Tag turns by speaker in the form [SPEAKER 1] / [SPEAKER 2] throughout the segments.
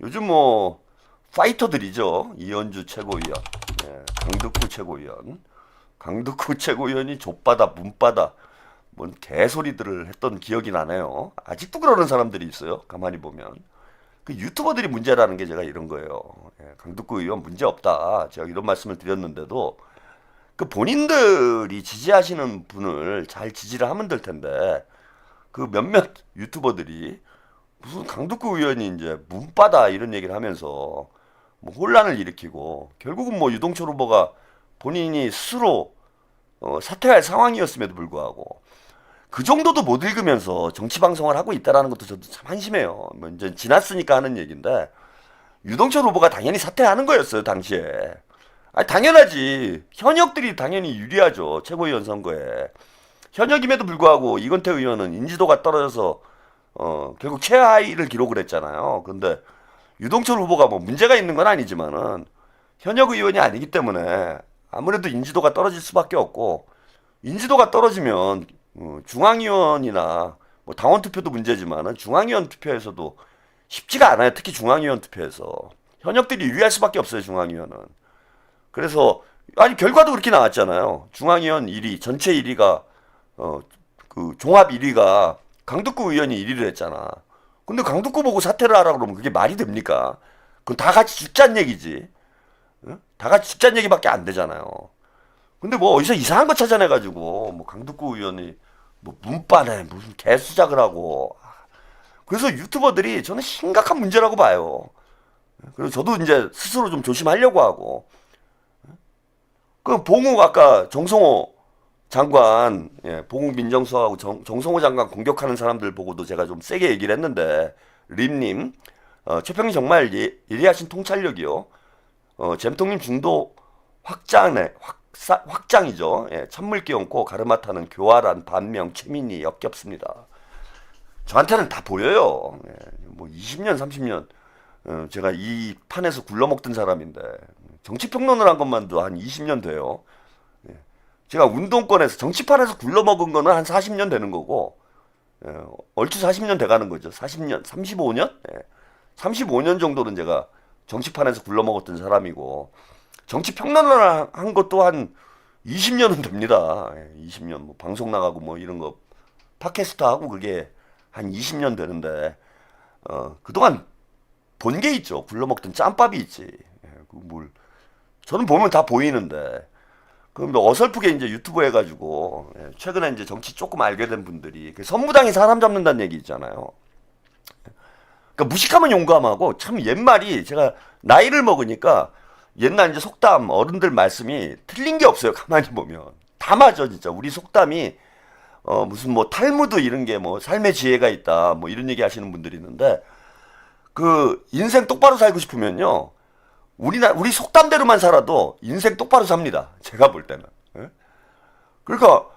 [SPEAKER 1] 요즘 뭐 파이터들이죠. 이현주 최고위원, 강덕구 최고위원, 강덕구 최고위원이 좆바다 문바다 뭔 개소리들을 했던 기억이 나네요. 아직도 그러는 사람들이 있어요. 가만히 보면 그 유튜버들이 문제라는 게 제가 이런 거예요. 강덕구 의원 문제 없다. 제가 이런 말씀을 드렸는데도 그 본인들이 지지하시는 분을 잘 지지를 하면 될 텐데 그 몇몇 유튜버들이 무슨 강덕구 의원이 이제 문바다 이런 얘기를 하면서 뭐 혼란을 일으키고 결국은 뭐 유동철 후보가 본인이 스스로 사퇴할 상황이었음에도 불구하고 그 정도도 못 읽으면서 정치 방송을 하고 있다라는 것도 저도 참 한심해요. 뭐 이제 지났으니까 하는 얘기인데 유동철 후보가 당연히 사퇴하는 거였어요 당시에. 아니 당연하지. 현역들이 당연히 유리하죠 최고위원 선거에. 현역임에도 불구하고 이건태 의원은 인지도가 떨어져서 결국 최하위를 기록을 했잖아요. 근데 유동철 후보가 뭐 문제가 있는 건 아니지만은 현역 의원이 아니기 때문에 아무래도 인지도가 떨어질 수밖에 없고 인지도가 떨어지면 중앙위원이나 뭐 당원 투표도 문제지만은 중앙위원 투표에서도 쉽지가 않아요. 특히 중앙위원 투표에서 현역들이 유리할 수밖에 없어요. 중앙위원은. 그래서 아니 결과도 그렇게 나왔잖아요. 중앙위원 1위 전체 1위가 그 종합 1위가 강덕구 의원이 1위를 했잖아. 근데 강덕구 보고 사퇴를 하라고 그러면 그게 말이 됩니까? 그건 다 같이 죽자는 얘기지. 응? 다 같이 죽자는 얘기밖에 안 되잖아요. 근데 뭐 어디서 이상한 거 찾아내가지고 뭐 강덕구 의원이 뭐 문바네 무슨 개수작을 하고. 그래서 유튜버들이 저는 심각한 문제라고 봐요. 그래서 저도 이제 스스로 좀 조심하려고 하고. 그 봉욱 아까 정성호 장관, 봉욱 민정수석하고 정성호 장관 공격하는 사람들 보고도 제가 좀 세게 얘기를 했는데 림님, 최평이 정말 예리하신 통찰력이요. 잼통님 중도 확장이죠. 찬물 끼얹고 가르마 타는 교활한 반명 최민이 역겹습니다. 저한테는 다 보여요. 뭐 20년, 30년 제가 이 판에서 굴러먹던 사람인데 정치평론을 한 것만도 한 20년 돼요. 제가 운동권에서 정치판에서 굴러먹은 거는 한 40년 되는 거고 얼추 40년 돼가는 거죠. 40년, 35년? 35년 정도는 제가 정치판에서 굴러먹었던 사람이고 정치평론을 한 것도 한 20년은 됩니다. 20년 뭐 방송 나가고 뭐 이런 거 팟캐스트 하고 그게 한 20년 되는데 그동안 본 게 있죠. 굴러먹던 짬밥이 있지. 뭘 저는 보면 다 보이는데 그럼 어설프게 이제 유튜브 해가지고 최근에 이제 정치 조금 알게 된 분들이 그 선무당이 사람 잡는다는 얘기 있잖아요. 그러니까 무식하면 용감하고 참 옛말이 제가 나이를 먹으니까 옛날 이제 속담 어른들 말씀이 틀린 게 없어요. 가만히 보면 다 맞아 진짜. 우리 속담이 무슨 뭐 탈무드 이런 게 뭐 삶의 지혜가 있다 뭐 이런 얘기 하시는 분들이 있는데 그 인생 똑바로 살고 싶으면요. 우리 속담대로만 살아도 인생 똑바로 삽니다. 제가 볼 때는. 그러니까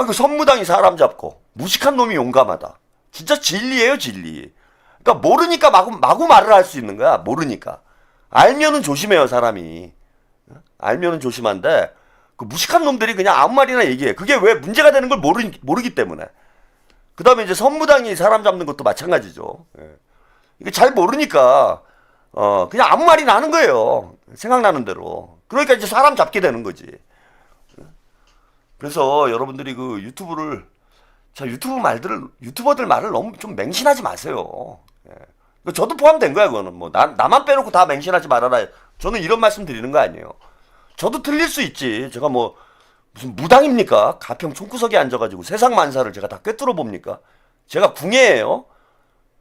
[SPEAKER 1] 그 선무당이 사람 잡고 무식한 놈이 용감하다. 진짜 진리예요, 진리. 그러니까 모르니까 마구 말을 할 수 있는 거야. 모르니까. 알면은 조심해요, 사람이. 알면은 조심한데 그 무식한 놈들이 그냥 아무 말이나 얘기해. 그게 왜 문제가 되는 걸 모르기 때문에. 그다음에 이제 선무당이 사람 잡는 것도 마찬가지죠. 이게 잘 모르니까 그냥 아무 말이나 하는 거예요. 생각나는 대로. 그러니까 이제 사람 잡게 되는 거지. 그래서 여러분들이 그 유튜버들 말을 너무 좀 맹신하지 마세요. 저도 포함된 거야, 그거는. 뭐, 나만 빼놓고 다 맹신하지 말아라. 저는 이런 말씀 드리는 거 아니에요. 저도 틀릴 수 있지. 제가 뭐, 무슨 무당입니까? 가평 총구석에 앉아가지고 세상 만사를 제가 다 꿰뚫어 봅니까? 제가 궁예예요.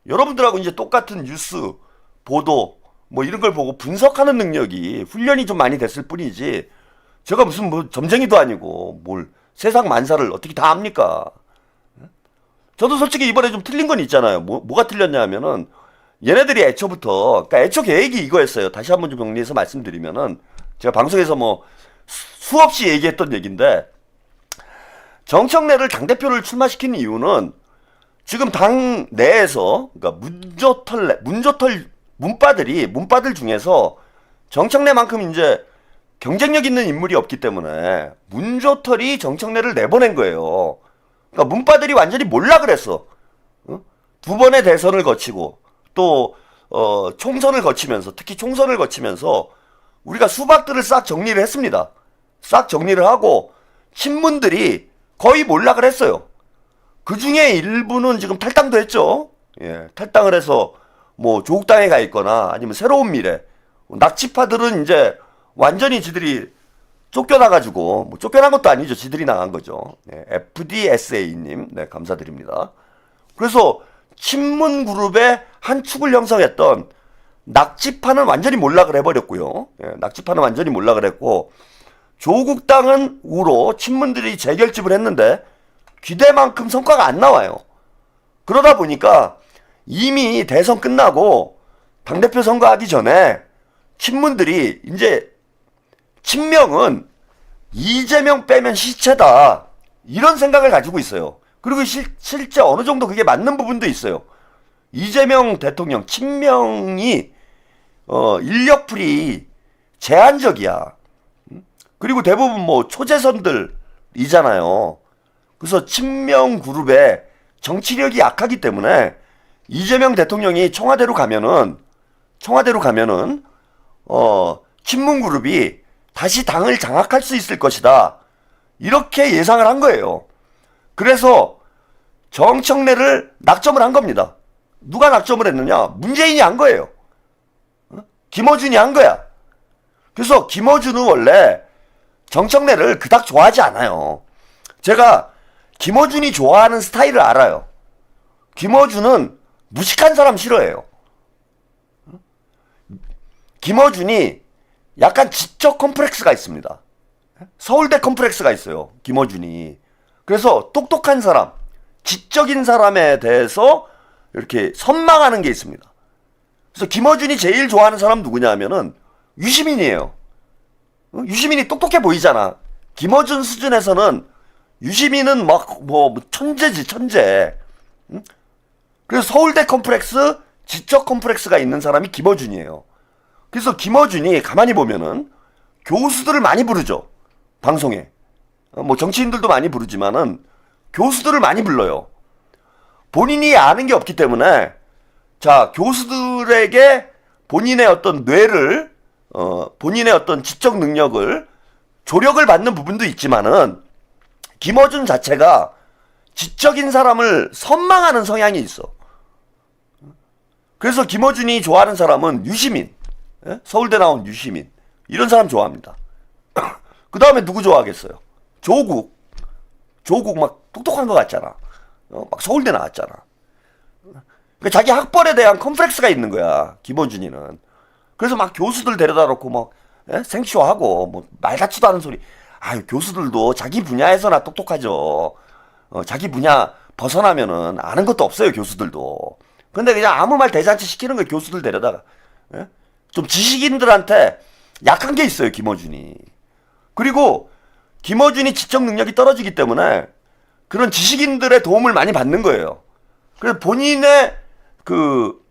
[SPEAKER 1] 여러분들하고 이제 똑같은 뉴스, 보도, 뭐 이런 걸 보고 분석하는 능력이 훈련이 좀 많이 됐을 뿐이지 제가 무슨 뭐 점쟁이도 아니고 뭘 세상 만사를 어떻게 다 압니까? 저도 솔직히 이번에 좀 틀린 건 있잖아요. 뭐가 틀렸냐 하면은 얘네들이 애초부터 그러니까 애초 계획이 이거였어요. 다시 한번 좀 정리해서 말씀드리면은 제가 방송에서 뭐 수없이 얘기했던 얘기인데 정청래를 당대표를 출마시키는 이유는 지금 당 내에서 그러니까 문바들 중에서 정청래만큼 이제 경쟁력 있는 인물이 없기 때문에 문조털이 정청래를 내보낸 거예요. 그러니까 문바들이 완전히 몰라 그랬어. 두 번의 대선을 거치고 또 총선을 거치면서, 특히 총선을 거치면서 우리가 수박들을 싹 정리를 했습니다. 싹 정리를 하고 친문들이 거의 몰락을 했어요. 그 중에 일부는 지금 탈당도 했죠. 예, 탈당을 해서 뭐 조국당에 가 있거나 아니면 새로운 미래, 낙지파들은 이제 완전히 지들이 쫓겨나가지고, 뭐 쫓겨난 것도 아니죠. 지들이 나간 거죠. 네, FDSA님, 네, 감사드립니다. 그래서 친문 그룹의 한 축을 형성했던 낙지파는 완전히 몰락을 해버렸고요. 예, 낙지파는 완전히 몰락을 했고, 조국당은 우로 친문들이 재결집을 했는데 기대만큼 성과가 안 나와요. 그러다 보니까 이미 대선 끝나고 당대표 선거하기 전에 친문들이 이제 친명은 이재명 빼면 시체다, 이런 생각을 가지고 있어요. 그리고 실제 어느 정도 그게 맞는 부분도 있어요. 이재명 대통령 친명이 인력풀이 제한적이야. 그리고 대부분 뭐 초재선들이잖아요. 그래서 친명 그룹의 정치력이 약하기 때문에 이재명 대통령이 청와대로 가면은 친문 그룹이 다시 당을 장악할 수 있을 것이다, 이렇게 예상을 한 거예요. 그래서 정청래를 낙점을 한 겁니다. 누가 낙점을 했느냐? 문재인이 한 거예요. 김어준이 한 거야. 그래서 김어준은 원래 정청래를 그닥 좋아하지 않아요. 제가 김어준이 좋아하는 스타일을 알아요. 김어준은 무식한 사람 싫어해요. 김어준이 약간 지적 컴플렉스가 있습니다. 서울대 컴플렉스가 있어요, 김어준이. 그래서 똑똑한 사람, 지적인 사람에 대해서 이렇게 선망하는 게 있습니다. 그래서 김어준이 제일 좋아하는 사람 누구냐 하면은 유시민이에요. 유시민이 똑똑해 보이잖아. 김어준 수준에서는 유시민은 막 뭐 천재지, 천재. 그래서 서울대 컴플렉스, 지적 컴플렉스가 있는 사람이 김어준이에요. 그래서 김어준이 가만히 보면은 교수들을 많이 부르죠, 방송에. 뭐 정치인들도 많이 부르지만은 교수들을 많이 불러요. 본인이 아는 게 없기 때문에, 자, 교수들에게 본인의 어떤 뇌를, 본인의 어떤 지적 능력을, 조력을 받는 부분도 있지만은 김어준 자체가 지적인 사람을 선망하는 성향이 있어. 그래서 김어준이 좋아하는 사람은 유시민, 서울대 나온 유시민, 이런 사람 좋아합니다. 그 다음에 누구 좋아하겠어요? 조국 막 똑똑한 것 같잖아. 막 서울대 나왔잖아. 그러니까 자기 학벌에 대한 컴플렉스가 있는 거야, 김어준이는. 그래서 막 교수들 데려다 놓고 막 생쇼하고 뭐 말 같지도 않은 소리. 아유, 교수들도 자기 분야에서나 똑똑하죠. 자기 분야 벗어나면은 아는 것도 없어요, 교수들도. 근데 그냥 아무 말 대잔치 시키는 거예요, 교수들 데려다가. 좀 지식인들한테 약한 게 있어요, 김어준이. 그리고 김어준이 지적 능력이 떨어지기 때문에 그런 지식인들의 도움을 많이 받는 거예요. 그래서 본인의 그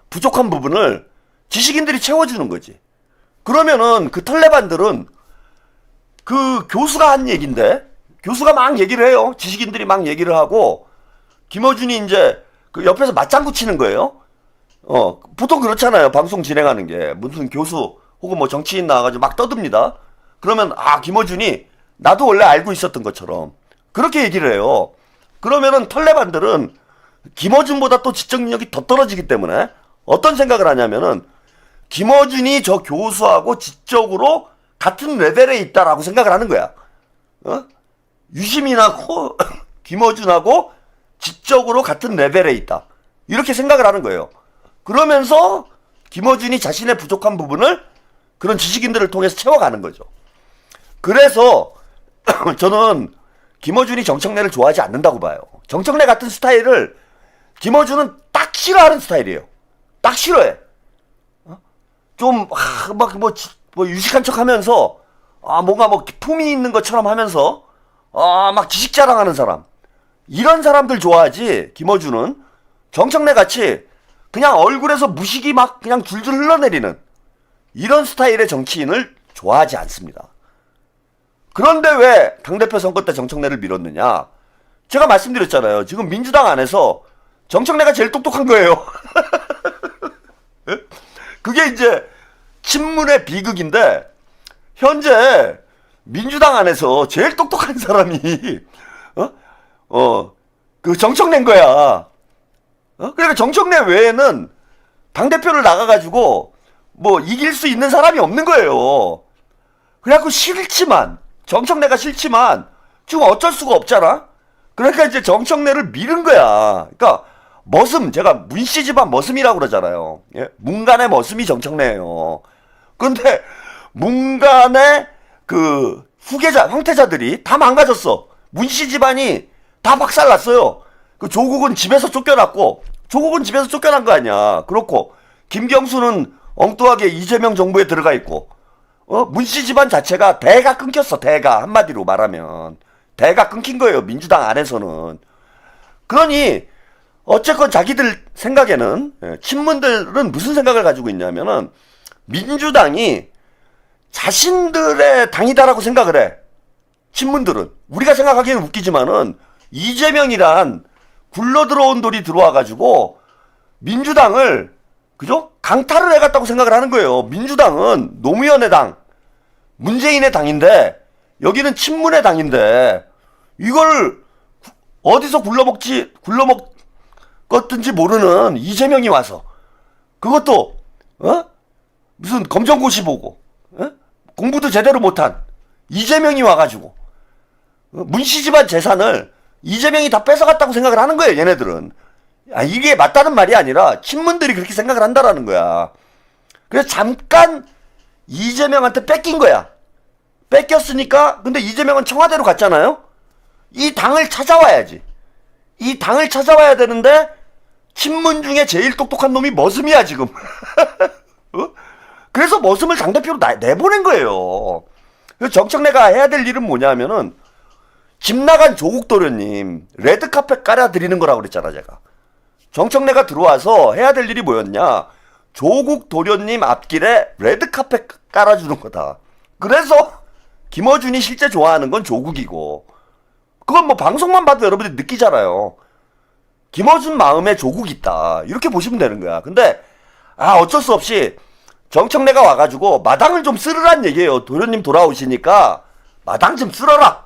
[SPEAKER 1] 부족한 부분을 지식인들이 채워주는 거지. 그러면은 그 털레반들은 그 교수가 한 얘기인데, 교수가 막 얘기를 해요. 지식인들이 막 얘기를 하고, 김어준이 이제 그 옆에서 맞장구 치는 거예요. 보통 그렇잖아요, 방송 진행하는 게. 무슨 교수 혹은 뭐 정치인 나와가지고 막 떠듭니다. 그러면 김어준이 나도 원래 알고 있었던 것처럼 그렇게 얘기를 해요. 그러면은 털레반들은 김어준보다 또 지적 능력이 더 떨어지기 때문에 어떤 생각을 하냐면은 김어준이 저 교수하고 지적으로 같은 레벨에 있다라고 생각을 하는 거야. 유시민하고 김어준하고 지적으로 같은 레벨에 있다, 이렇게 생각을 하는 거예요. 그러면서 김어준이 자신의 부족한 부분을 그런 지식인들을 통해서 채워가는 거죠. 그래서 저는 김어준이 정청래를 좋아하지 않는다고 봐요. 정청래 같은 스타일을 김어준은 딱 싫어하는 스타일이에요. 딱 싫어해. 좀 막 뭐 유식한 척하면서 뭔가 뭐 품이 있는 것처럼 하면서 막 지식 자랑하는 사람, 이런 사람들 좋아하지. 김어준은 정청래 같이 그냥 얼굴에서 무식이 막 그냥 줄줄 흘러내리는 이런 스타일의 정치인을 좋아하지 않습니다. 그런데 왜 당대표 선거 때 정청래를 밀었느냐? 제가 말씀드렸잖아요. 지금 민주당 안에서 정청래가 제일 똑똑한 거예요. 그게 이제 친문의 비극인데 현재 민주당 안에서 제일 똑똑한 사람이 그 정청래인 거야. 그러니까 정청래 외에는 당대표를 나가가지고 뭐 이길 수 있는 사람이 없는 거예요. 그래갖고 싫지만 정청래가 싫지만 지금 어쩔 수가 없잖아. 그러니까 이제 정청래를 미는 거야. 그러니까 머슴, 제가 문씨 집안 머슴이라고 그러잖아요. 예? 문간의 머슴이 정청래예요. 그런데 문간의 그 후계자, 황태자들이 다 망가졌어. 문씨 집안이 다 박살났어요. 그 조국은 집에서 쫓겨났고, 조국은 집에서 쫓겨난 거 아니야. 그렇고 김경수는 엉뚱하게 이재명 정부에 들어가 있고, 문씨 집안 자체가 대가 끊겼어. 대가 한마디로 말하면 대가 끊긴 거예요. 민주당 안에서는. 그러니 어쨌건 자기들 생각에는 친문들은 무슨 생각을 가지고 있냐면은 민주당이 자신들의 당이다라고 생각을 해. 친문들은. 우리가 생각하기에는 웃기지만은 이재명이란 굴러들어온 돌이 들어와가지고 민주당을 그죠? 강탈을 해갔다고 생각을 하는 거예요. 민주당은 노무현의 당, 문재인의 당인데 여기는 친문의 당인데 이걸 어디서 굴러먹었든지 모르는 이재명이 와서 그것도 무슨 검정고시 보고 공부도 제대로 못한 이재명이 와가지고 문씨 집안 재산을 이재명이 다 뺏어갔다고 생각을 하는 거예요. 얘네들은. 이게 맞다는 말이 아니라 친문들이 그렇게 생각을 한다라는 거야. 그래서 잠깐 이재명한테 뺏긴 거야. 뺏겼으니까 근데 이재명은 청와대로 갔잖아요. 이 당을 찾아와야지. 이 당을 찾아와야 되는데 친문 중에 제일 똑똑한 놈이 머슴이야 지금. 그래서 머슴을 당대표로 내보낸 거예요. 그래서 정청래가 해야 될 일은 뭐냐면은 집 나간 조국 도련님 레드카펫 깔아드리는 거라고 그랬잖아 제가. 정청래가 들어와서 해야 될 일이 뭐였냐. 조국 도련님 앞길에 레드카펫 깔아주는 거다. 그래서 김어준이 실제 좋아하는 건 조국이고 그건 뭐 방송만 봐도 여러분들이 느끼잖아요. 김어준 마음에 조국이 있다. 이렇게 보시면 되는 거야. 근데 어쩔 수 없이 정청래가 와가지고 마당을 좀 쓸으란 얘기예요. 도련님 돌아오시니까 마당 좀 쓸어라.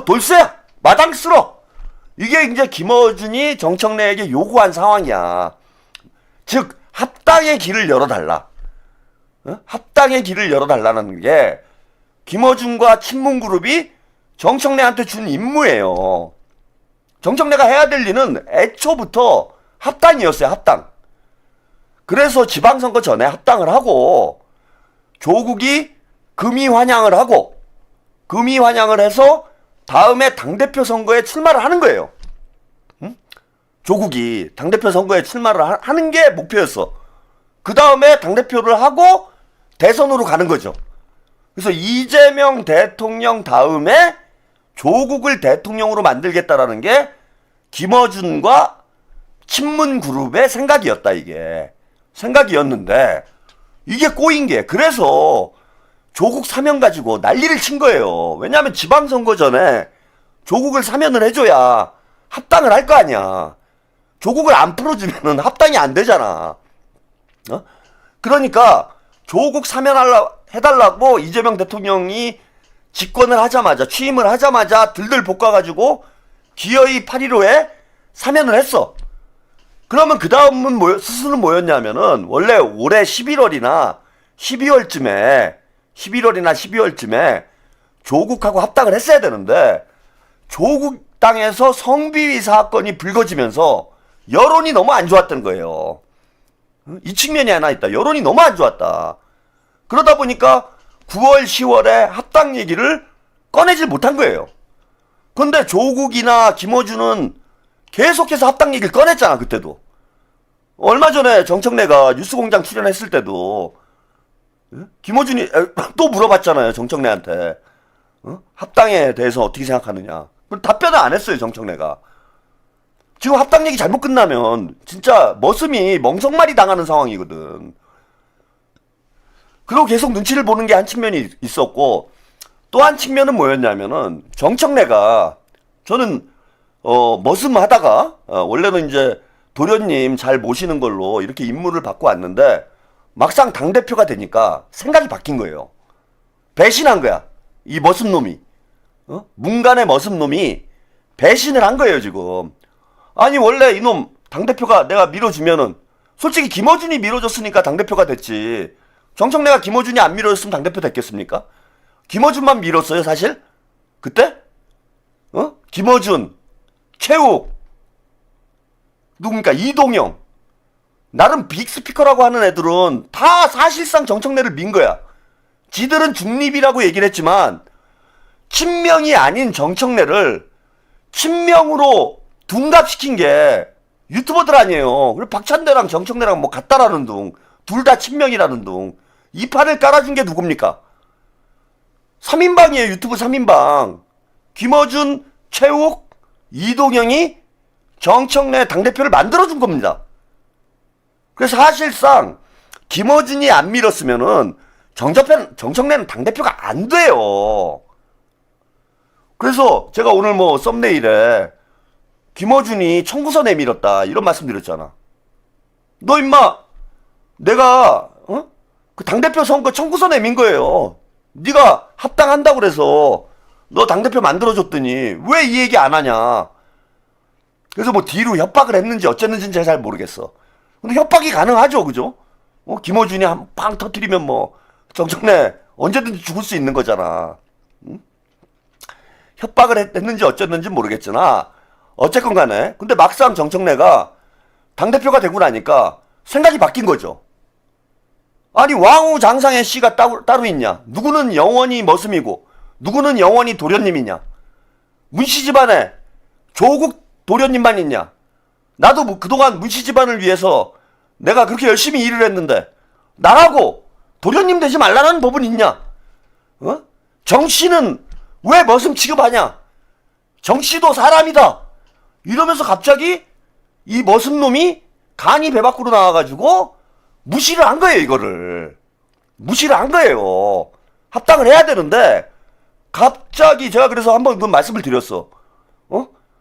[SPEAKER 1] 돌쇠야 마당 쓸어. 이게 이제 김어준이 정청래에게 요구한 상황이야. 즉 합당의 길을 열어달라. 합당의 길을 열어달라는 게 김어준과 친문그룹이 정청래한테 준 임무예요. 정청래가 해야 될 일은 애초부터 합당이었어요. 합당. 그래서 지방선거 전에 합당을 하고 조국이 금이환영을 하고 금이환영을 해서 다음에 당대표 선거에 출마를 하는 거예요. 조국이 당대표 선거에 출마를 하는 게 목표였어. 그 다음에 당대표를 하고 대선으로 가는 거죠. 그래서 이재명 대통령 다음에 조국을 대통령으로 만들겠다라는 게 김어준과 친문그룹의 생각이었다. 이게 생각이었는데 이게 꼬인 게 그래서 조국 사면 가지고 난리를 친 거예요. 왜냐하면 지방선거 전에 조국을 사면을 해줘야 합당을 할 거 아니야. 조국을 안 풀어주면 합당이 안 되잖아. 그러니까 조국 사면해달라고 이재명 대통령이 집권을 하자마자 취임을 하자마자 들들 볶아가지고 기어이 8.15에 사면을 했어. 그러면 그 다음은 수순은 뭐였냐면은 원래 올해 11월이나 12월쯤에 조국하고 합당을 했어야 되는데 조국 땅에서 성비위 사건이 불거지면서 여론이 너무 안 좋았던 거예요. 이 측면이 하나 있다. 여론이 너무 안 좋았다. 그러다 보니까 9월, 10월에 합당 얘기를 꺼내질 못한 거예요. 그런데 조국이나 김어준은 계속해서 합당 얘기를 꺼냈잖아. 그때도. 얼마 전에 정청래가 뉴스공장 출연했을 때도 김어준이 또 물어봤잖아요. 정청래한테. 합당에 대해서 어떻게 생각하느냐. 답변을 안 했어요. 정청래가. 지금 합당 얘기 잘못 끝나면 진짜 머슴이 멍석말이 당하는 상황이거든. 그리고 계속 눈치를 보는 게 한 측면이 있었고 또 한 측면은 뭐였냐면은 정청래가 저는 머슴 하다가 원래는 이제 도련님 잘 모시는 걸로 이렇게 임무를 받고 왔는데 막상 당대표가 되니까 생각이 바뀐 거예요. 배신한 거야. 이 머슴놈이. 문간의 머슴놈이 배신을 한 거예요, 지금. 아니, 원래 이놈 당대표가 내가 밀어주면은, 솔직히 김어준이 밀어줬으니까 당대표가 됐지. 정청래가 김어준이 안 밀어줬으면 당대표 됐겠습니까? 김어준만 밀었어요, 사실? 그때? 김어준, 최욱, 누굽니까? 이동영. 나름 빅스피커라고 하는 애들은 다 사실상 정청래를 민 거야. 지들은 중립이라고 얘기를 했지만, 친명이 아닌 정청래를 친명으로 둔갑시킨 게 유튜버들 아니에요. 그리고 박찬대랑 정청래랑 뭐 같다라는 둥, 둘 다 친명이라는 둥. 이 판을 깔아준 게 누굽니까? 3인방이에요. 유튜브 3인방. 김어준, 최욱, 이동영이 정청래 당대표를 만들어준 겁니다. 그래서 사실상 김어준이 안 밀었으면은 정청래는 당대표가 안 돼요. 그래서 제가 오늘 뭐 썸네일에 김어준이 청구서 내밀었다 이런 말씀 드렸잖아. 너 임마 내가 그 당대표 선거 청구서 내민 거예요. 네가 합당한다고 그래서 너 당대표 만들어줬더니 왜 이 얘기 안 하냐. 그래서 뭐 뒤로 협박을 했는지 어쨌는지는 제가 잘 모르겠어. 근데 협박이 가능하죠, 그죠? 김어준이 한 팡 터뜨리면 뭐 정청래 언제든지 죽을 수 있는 거잖아. 응? 협박을 했는지 어쨌는지 모르겠잖아. 어쨌건 간에. 근데 막상 정청래가 당대표가 되고 나니까 생각이 바뀐 거죠. 아니, 왕후 장상의 씨가 따로 있냐? 누구는 영원히 머슴이고 누구는 영원히 도련님이냐? 문씨 집안에 조국 도련님만 있냐? 나도 뭐 그동안 문씨 집안을 위해서 내가 그렇게 열심히 일을 했는데 나라고 도련님 되지 말라는 법은 있냐? 정씨는 왜 머슴 취급하냐? 정씨도 사람이다. 이러면서 갑자기 이 머슴놈이 간이 배 밖으로 나와가지고 무시를 한 거예요, 이거를. 무시를 한 거예요. 합당을 해야 되는데 갑자기 제가 그래서 한번 그 말씀을 드렸어.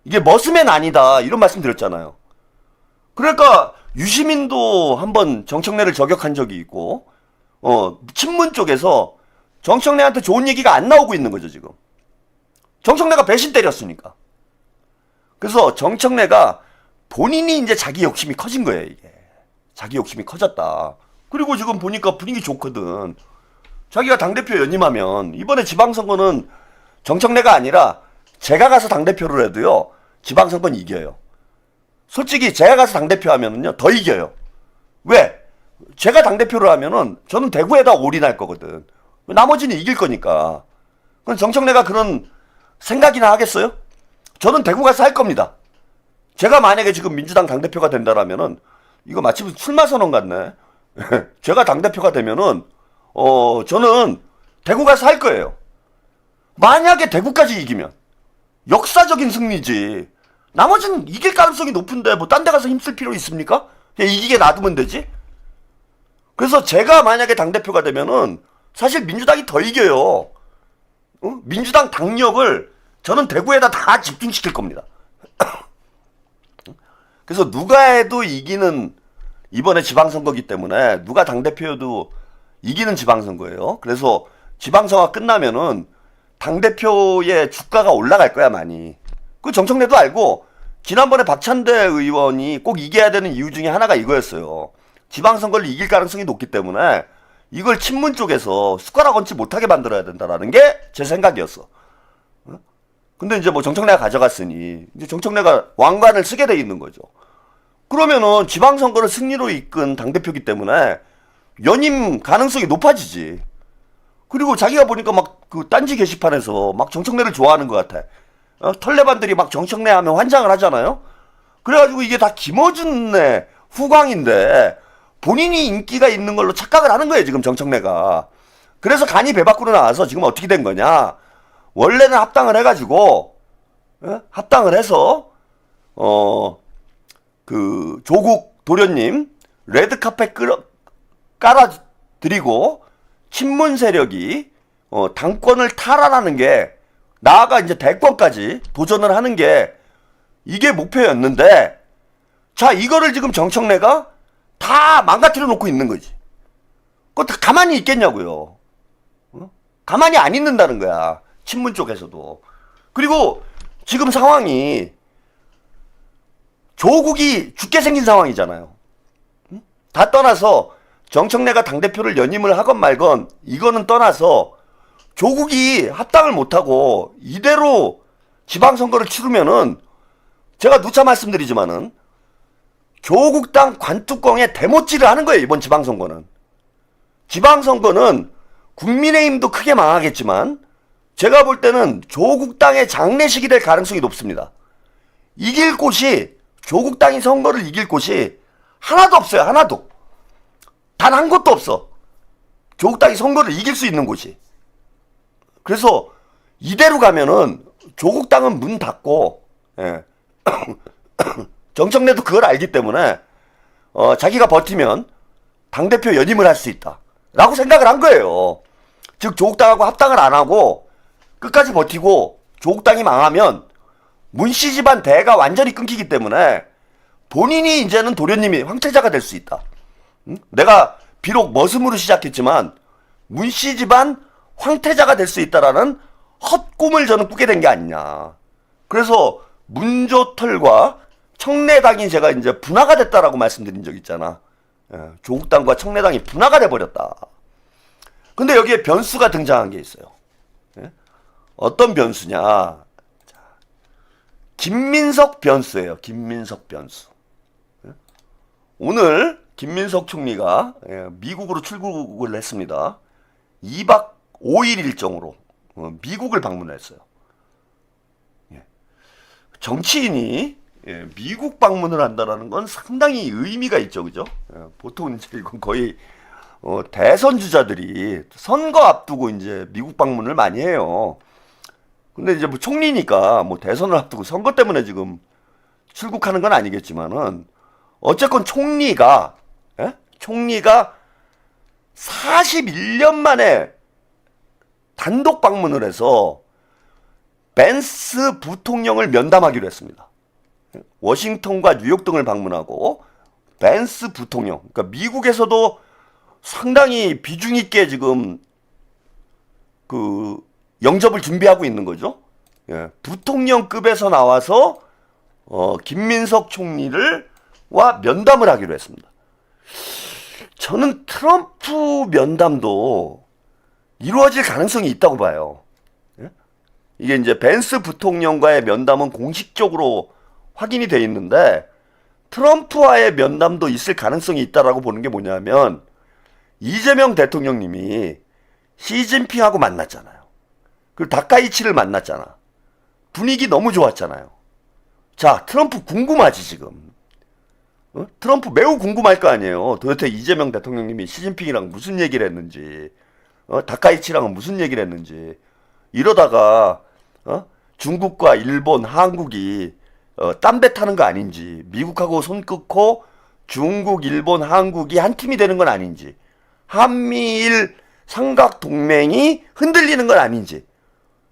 [SPEAKER 1] 이게 머슴맨 아니다 이런 말씀 드렸잖아요. 그러니까 유시민도 한번 정청래를 저격한 적이 있고 친문 쪽에서 정청래한테 좋은 얘기가 안 나오고 있는 거죠, 지금. 정청래가 배신 때렸으니까. 그래서 정청래가 본인이 이제 자기 욕심이 커진 거예요, 이게. 자기 욕심이 커졌다. 그리고 지금 보니까 분위기 좋거든. 자기가 당대표 연임하면 이번에 지방선거는 정청래가 아니라 제가 가서 당대표를 해도요, 지방선거는 이겨요. 솔직히 제가 가서 당대표 하면은요, 더 이겨요. 왜? 제가 당대표를 하면은 저는 대구에다 올인할 거거든. 나머지는 이길 거니까. 그럼 정청래가 그런 생각이나 하겠어요? 저는 대구 가서 할 겁니다. 제가 만약에 지금 민주당 당대표가 된다라면은, 이거 마치 출마 선언 같네. 제가 당대표가 되면은, 저는 대구 가서 할 거예요. 만약에 대구까지 이기면, 역사적인 승리지. 나머지는 이길 가능성이 높은데, 뭐, 딴 데 가서 힘쓸 필요 있습니까? 그냥 이기게 놔두면 되지? 그래서 제가 만약에 당대표가 되면은, 사실 민주당이 더 이겨요. 민주당 당력을 저는 대구에다 다 집중시킬 겁니다. 그래서 누가 해도 이기는 이번에 지방선거기 때문에 누가 당대표여도 이기는 지방선거예요. 그래서 지방선거가 끝나면은 당대표의 주가가 올라갈 거야, 많이. 그 정청래도 알고 지난번에 박찬대 의원이 꼭 이겨야 되는 이유 중에 하나가 이거였어요. 지방선거를 이길 가능성이 높기 때문에 이걸 친문 쪽에서 숟가락 얹지 못하게 만들어야 된다라는 게 제 생각이었어. 근데 이제 뭐 정청래가 가져갔으니 이제 정청래가 왕관을 쓰게 돼 있는 거죠. 그러면은 지방선거를 승리로 이끈 당대표기 때문에 연임 가능성이 높아지지. 그리고 자기가 보니까 막 그 딴지 게시판에서 막 정청래를 좋아하는 것 같아. 털레반들이 막 정청래 하면 환장을 하잖아요. 그래가지고 이게 다 김어준의 후광인데 본인이 인기가 있는 걸로 착각을 하는 거예요, 지금 정청래가. 그래서 간이 배 밖으로 나와서 지금 어떻게 된 거냐. 원래는 합당을 해가지고, 합당을 해서, 그, 조국 도련님, 레드카펫 깔아드리고, 친문 세력이, 당권을 탈환하는 게, 나아가 이제 대권까지 도전을 하는 게, 이게 목표였는데, 자, 이거를 지금 정청래가 다 망가뜨려 놓고 있는 거지. 그거 다 가만히 있겠냐고요. 어? 가만히 안 있는다는 거야. 친문 쪽에서도. 그리고 지금 상황이 조국이 죽게 생긴 상황이잖아요. 다 떠나서 정청래가 당대표를 연임을 하건 말건 이거는 떠나서 조국이 합당을 못하고 이대로 지방선거를 치르면은 제가 누차 말씀드리지만은 조국당 관뚜껑에 대못질을 하는 거예요. 이번 지방선거는. 지방선거는 국민의힘도 크게 망하겠지만 제가 볼 때는 조국당의 장례식이 될 가능성이 높습니다. 이길 곳이 조국당이 선거를 이길 곳이 하나도 없어요. 하나도. 단 한 곳도 없어. 조국당이 선거를 이길 수 있는 곳이. 그래서 이대로 가면은 조국당은 문 닫고 예. 정청래도 그걸 알기 때문에 자기가 버티면 당대표 연임을 할 수 있다 라고 생각을 한 거예요. 즉 조국당하고 합당을 안 하고 끝까지 버티고 조국당이 망하면 문씨 집안 대가 완전히 끊기기 때문에 본인이 이제는 도련님이 황태자가 될 수 있다. 내가 비록 머슴으로 시작했지만 문씨 집안 황태자가 될 수 있다라는 헛꿈을 저는 꾸게 된 게 아니냐. 그래서 문조털과 청래당이 제가 이제 분화가 됐다라고 말씀드린 적 있잖아. 조국당과 청래당이 분화가 돼버렸다. 근데 여기에 변수가 등장한 게 있어요. 어떤 변수냐. 김민석 변수예요. 김민석 변수. 오늘 김민석 총리가 미국으로 출국을 했습니다. 2박 5일 일정으로 미국을 방문했어요. 정치인이 미국 방문을 한다는 건 상당히 의미가 있죠, 그죠? 보통 이제 이건 거의 대선 주자들이 선거 앞두고 이제 미국 방문을 많이 해요. 근데 이제 뭐 총리니까 뭐 대선을 앞두고 선거 때문에 지금 출국하는 건 아니겠지만은 어쨌건 총리가 41년 만에 단독 방문을 해서 벤스 부통령을 면담하기로 했습니다. 워싱턴과 뉴욕 등을 방문하고 벤스 부통령, 그러니까 미국에서도 상당히 비중 있게 지금 그 영접을 준비하고 있는 거죠. 부통령급에서 나와서 김민석 총리와 면담을 하기로 했습니다. 저는 트럼프 면담도 이루어질 가능성이 있다고 봐요. 이게 이제 벤스 부통령과의 면담은 공식적으로 확인이 돼 있는데 트럼프와의 면담도 있을 가능성이 있다라고 보는 게 뭐냐면 이재명 대통령님이 시진핑하고 만났잖아요. 그리고 다카이치를 만났잖아. 분위기 너무 좋았잖아요. 자, 트럼프 궁금하지 지금. 트럼프 매우 궁금할 거 아니에요. 도대체 이재명 대통령님이 시진핑이랑 무슨 얘기를 했는지, 다카이치랑은 무슨 얘기를 했는지. 이러다가 중국과 일본, 한국이 땀배 타는 거 아닌지, 미국하고 손 끊고 중국, 일본, 한국이 한 팀이 되는 건 아닌지, 한미일 삼각 동맹이 흔들리는 건 아닌지,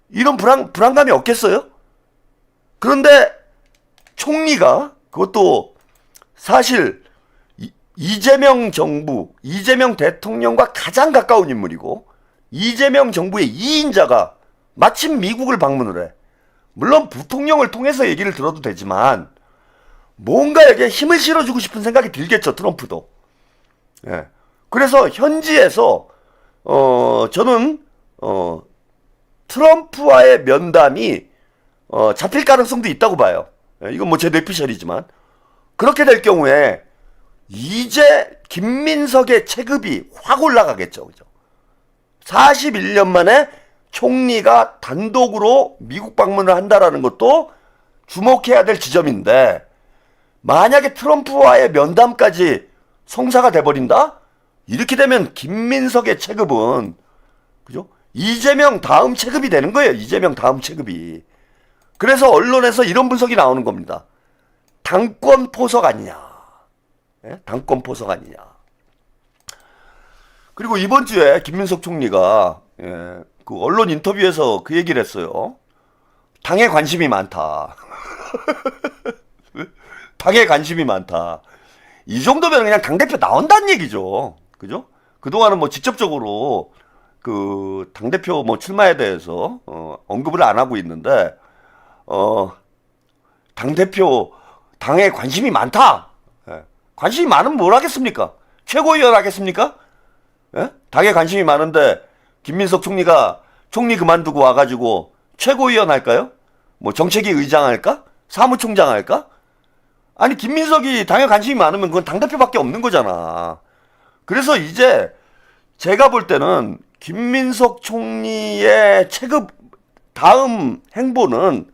[SPEAKER 1] 이런 불안감이 없겠어요? 그런데 총리가 그것도 사실 이재명 정부, 이재명 대통령과 가장 가까운 인물이고 이재명 정부의 2인자가 마침 미국을 방문을 해. 물론 부통령을 통해서 얘기를 들어도 되지만 뭔가 여기에 힘을 실어주고 싶은 생각이 들겠죠, 트럼프도. 예. 그래서 현지에서 저는 트럼프와의 면담이 잡힐 가능성도 있다고 봐요. 이건 뭐 제 뇌피셜이지만 그렇게 될 경우에 이제 김민석의 체급이 확 올라가겠죠. 그죠? 41년 만에 총리가 단독으로 미국 방문을 한다라는 것도 주목해야 될 지점인데 만약에 트럼프와의 면담까지 성사가 돼버린다? 이렇게 되면 김민석의 체급은 그죠? 이재명 다음 체급이 되는 거예요. 이재명 다음 체급이. 그래서 언론에서 이런 분석이 나오는 겁니다. 당권 포석 아니냐. 예? 당권 포석 아니냐. 그리고 이번 주에 김민석 총리가 그 언론 인터뷰에서 그 얘기를 했어요. 당에 관심이 많다. 당에 관심이 많다. 이 정도면 그냥 당대표 나온다는 얘기죠. 그죠? 그동안은 뭐 직접적으로 그 당대표 뭐 출마에 대해서 언급을 안 하고 있는데 당대표 당에 관심이 많다. 예. 관심이 많으면 뭘 하겠습니까? 최고위원 하겠습니까? 예? 당에 관심이 많은데 김민석 총리가 총리 그만두고 와가지고 최고위원 할까요? 뭐 정책위 의장 할까? 사무총장 할까? 아니 김민석이 당에 관심이 많으면 그건 당대표밖에 없는 거잖아. 그래서 이제 제가 볼 때는 김민석 총리의 체급 다음 행보는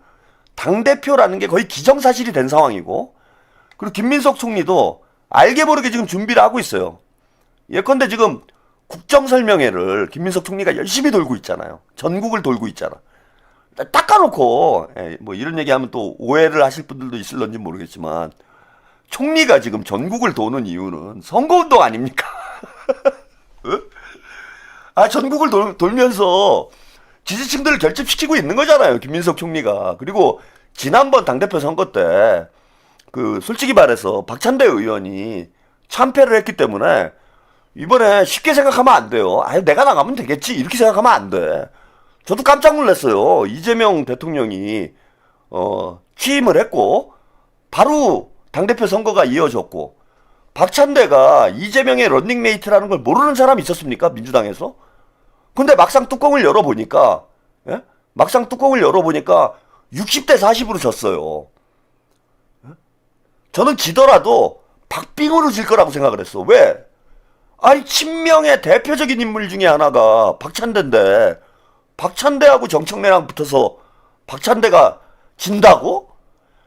[SPEAKER 1] 당대표라는 게 거의 기정사실이 된 상황이고, 그리고 김민석 총리도 알게 모르게 지금 준비를 하고 있어요. 예컨대 지금 국정설명회를 김민석 총리가 열심히 돌고 있잖아요. 전국을 돌고 있잖아. 닦아놓고 뭐 이런 얘기하면 또 오해를 하실 분들도 있을런지 모르겠지만 총리가 지금 전국을 도는 이유는 선거운동 아닙니까? 전국을 돌면서 지지층들을 결집시키고 있는 거잖아요, 김민석 총리가. 그리고 지난번 당대표 선거 때 그 솔직히 말해서 박찬대 의원이 참패를 했기 때문에 이번에 쉽게 생각하면 안 돼요. 내가 나가면 되겠지 이렇게 생각하면 안 돼. 저도 깜짝 놀랐어요. 이재명 대통령이 취임을 했고 바로 당대표 선거가 이어졌고, 박찬대가 이재명의 런닝메이트라는 걸 모르는 사람이 있었습니까? 민주당에서? 근데 막상 뚜껑을 열어보니까, 예? 막상 뚜껑을 열어보니까 60대 40으로 졌어요. 예? 저는 지더라도 박빙으로 질 거라고 생각을 했어. 왜? 아니 친명의 대표적인 인물 중에 하나가 박찬대인데 박찬대하고 정청래랑 붙어서 박찬대가 진다고?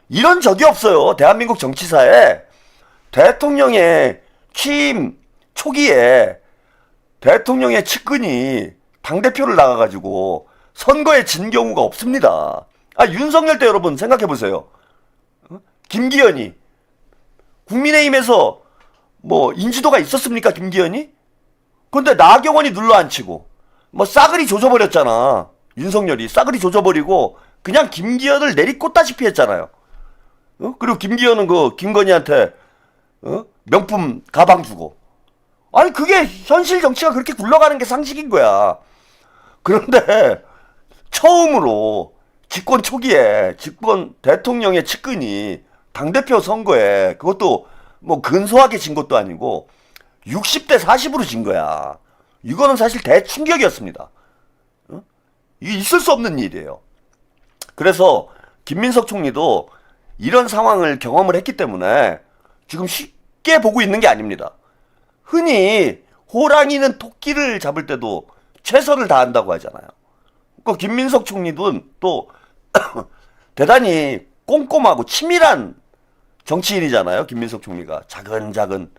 [SPEAKER 1] 이런 적이 없어요. 대한민국 정치사에. 대통령의 취임 초기에 대통령의 측근이 당대표를 나가가지고 선거에 진 경우가 없습니다. 윤석열 때 여러분 생각해보세요. 김기현이 국민의힘에서 뭐 인지도가 있었습니까? 김기현이? 근데 나경원이 눌러앉히고 뭐 싸그리 조져버렸잖아. 윤석열이 싸그리 조져버리고 그냥 김기현을 내리꽂다시피 했잖아요. 그리고 김기현은 그 김건희한테 명품 가방 주고. 아니 그게 현실 정치가 그렇게 굴러가는 게 상식인 거야. 그런데 처음으로 집권 초기에 집권 대통령의 측근이 당대표 선거에, 그것도 뭐 근소하게 진 것도 아니고 60대 40으로 진 거야. 이거는 사실 대충격이었습니다. 이게 있을 수 없는 일이에요. 그래서 김민석 총리도 이런 상황을 경험을 했기 때문에 지금 쉽게 보고 있는 게 아닙니다. 흔히 호랑이는 토끼를 잡을 때도 최선을 다한다고 하잖아요. 그 김민석 총리도 또 대단히 꼼꼼하고 치밀한 정치인이잖아요. 김민석 총리가 작은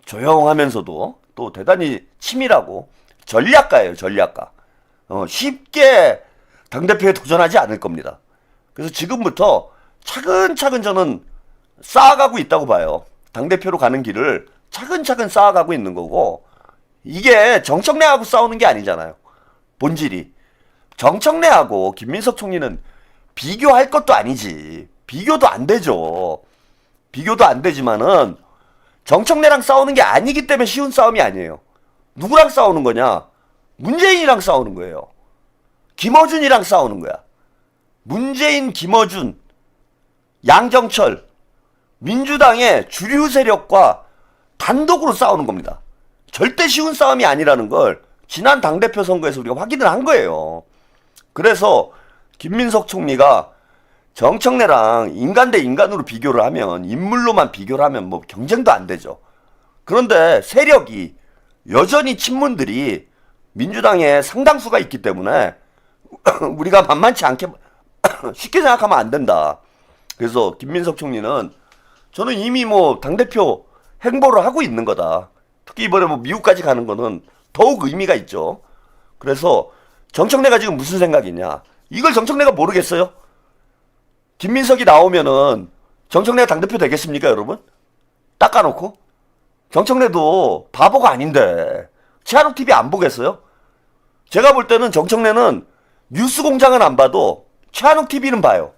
[SPEAKER 1] 조용하면서도 또 대단히 치밀하고 전략가예요. 전략가. 쉽게 당대표에 도전하지 않을 겁니다. 그래서 지금부터 차근차근 저는 쌓아가고 있다고 봐요. 당대표로 가는 길을 차근차근 쌓아가고 있는 거고, 이게 정청래하고 싸우는 게 아니잖아요. 본질이. 정청래하고 김민석 총리는 비교할 것도 아니지. 비교도 안 되죠. 비교도 안 되지만은 정청래랑 싸우는 게 아니기 때문에 쉬운 싸움이 아니에요. 누구랑 싸우는 거냐? 문재인이랑 싸우는 거예요. 김어준이랑 싸우는 거야. 문재인, 김어준, 양정철, 민주당의 주류 세력과 단독으로 싸우는 겁니다. 절대 쉬운 싸움이 아니라는 걸 지난 당대표 선거에서 우리가 확인을 한 거예요. 그래서 김민석 총리가 정청래랑 인간 대 인간으로 비교를 하면, 인물로만 비교를 하면 뭐 경쟁도 안 되죠. 그런데 세력이 여전히 친문들이 민주당에 상당수가 있기 때문에 우리가 만만치 않게 쉽게 생각하면 안 된다. 그래서 김민석 총리는 저는 이미 뭐 당대표 행보를 하고 있는 거다. 특히 이번에 뭐 미국까지 가는 거는 더욱 의미가 있죠. 그래서 정청래가 지금 무슨 생각이냐, 이걸 정청래가 모르겠어요? 김민석이 나오면은 정청래가 당대표 되겠습니까, 여러분? 닦아놓고? 정청래도 바보가 아닌데 최한옥TV 안 보겠어요? 제가 볼 때는 정청래는 뉴스공장은 안 봐도 최한옥TV는 봐요.